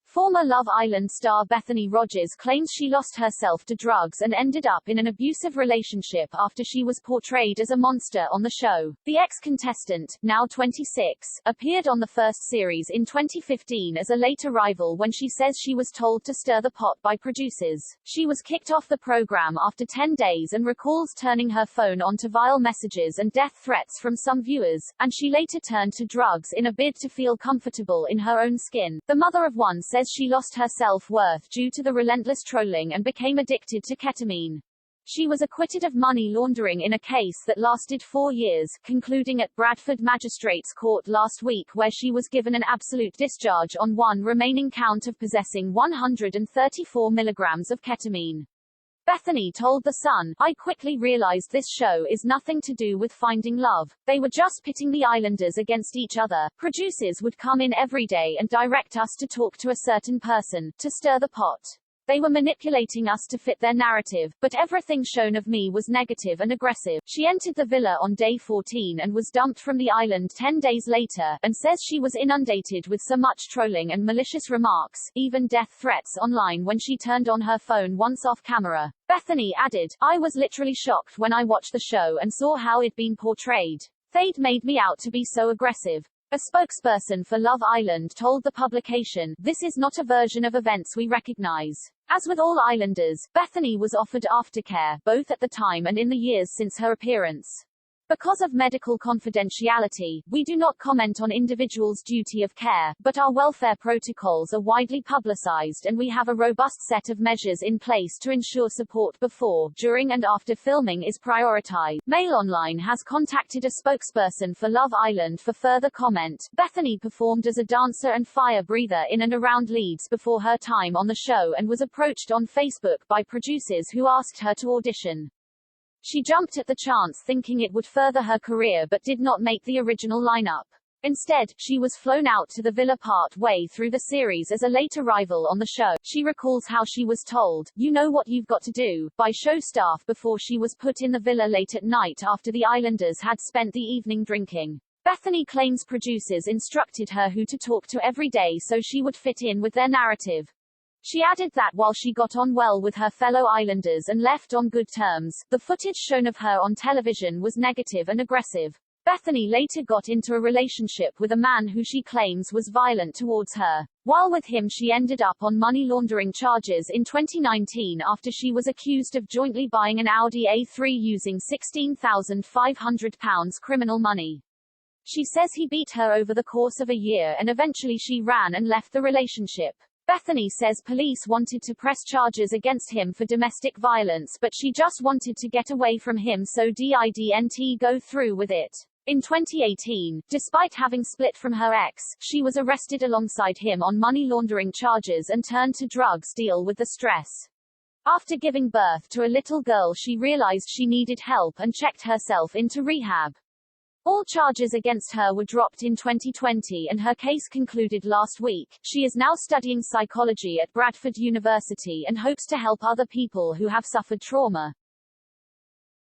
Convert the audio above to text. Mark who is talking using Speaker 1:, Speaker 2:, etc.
Speaker 1: Former Love Island star Bethany Rogers claims she lost herself to drugs and ended up in an abusive relationship after she was portrayed as a monster on the show. The ex-contestant, now 26, appeared on the first series in 2015 as a late arrival when she says she was told to stir the pot by producers. She was kicked off the program after 10 days and recalls turning her phone on to vile messages and death threats from some viewers, and she later turned to drugs in a bid to feel comfortable in her own skin. The mother of one says she lost her self-worth due to the relentless trolling and became addicted to ketamine. She was acquitted of money laundering in a case that lasted 4 years, concluding at Bradford Magistrates Court last week, where she was given an absolute discharge on one remaining count of possessing 134 milligrams of ketamine. Bethany told The Sun, "I quickly realized this show is nothing to do with finding love. They were just pitting the islanders against each other. Producers would come in every day and direct us to talk to a certain person, to stir the pot. They were manipulating us to fit their narrative, but everything shown of me was negative and aggressive." She entered the villa on day 14 and was dumped from the island 10 days later, and says she was inundated with so much trolling and malicious remarks, even death threats online when she turned on her phone once off camera. Bethany added, "I was literally shocked when I watched the show and saw how it'd been portrayed. They'd made me out to be so aggressive." A spokesperson for Love Island told the publication, "This is not a version of events we recognize." As with all islanders, Bethany was offered aftercare, both at the time and in the years since her appearance. "Because of medical confidentiality, we do not comment on individuals' duty of care, but our welfare protocols are widely publicized and we have a robust set of measures in place to ensure support before, during and after filming is prioritized." Mail Online has contacted a spokesperson for Love Island for further comment. Bethany performed as a dancer and fire breather in and around Leeds before her time on the show and was approached on Facebook by producers who asked her to audition. She jumped at the chance thinking it would further her career but did not make the original lineup. Instead, she was flown out to the villa part way through the series as a late arrival on the show. She recalls how she was told, "You know what you've got to do," by show staff before she was put in the villa late at night after the islanders had spent the evening drinking. Bethany claims producers instructed her who to talk to every day so she would fit in with their narrative. She added that while she got on well with her fellow islanders and left on good terms, the footage shown of her on television was negative and aggressive. Bethany later got into a relationship with a man who she claims was violent towards her. While with him she ended up on money laundering charges in 2019 after she was accused of jointly buying an Audi A3 using £16,500 criminal money. She says he beat her over the course of a year and eventually she ran and left the relationship. Bethany says police wanted to press charges against him for domestic violence but she just wanted to get away from him so didn't go through with it. In 2018, despite having split from her ex, she was arrested alongside him on money laundering charges and turned to drugs to deal with the stress. After giving birth to a little girl she realized she needed help and checked herself into rehab. All charges against her were dropped in 2020 and her case concluded last week. She is now studying psychology at Bradford University and hopes to help other people who have suffered trauma.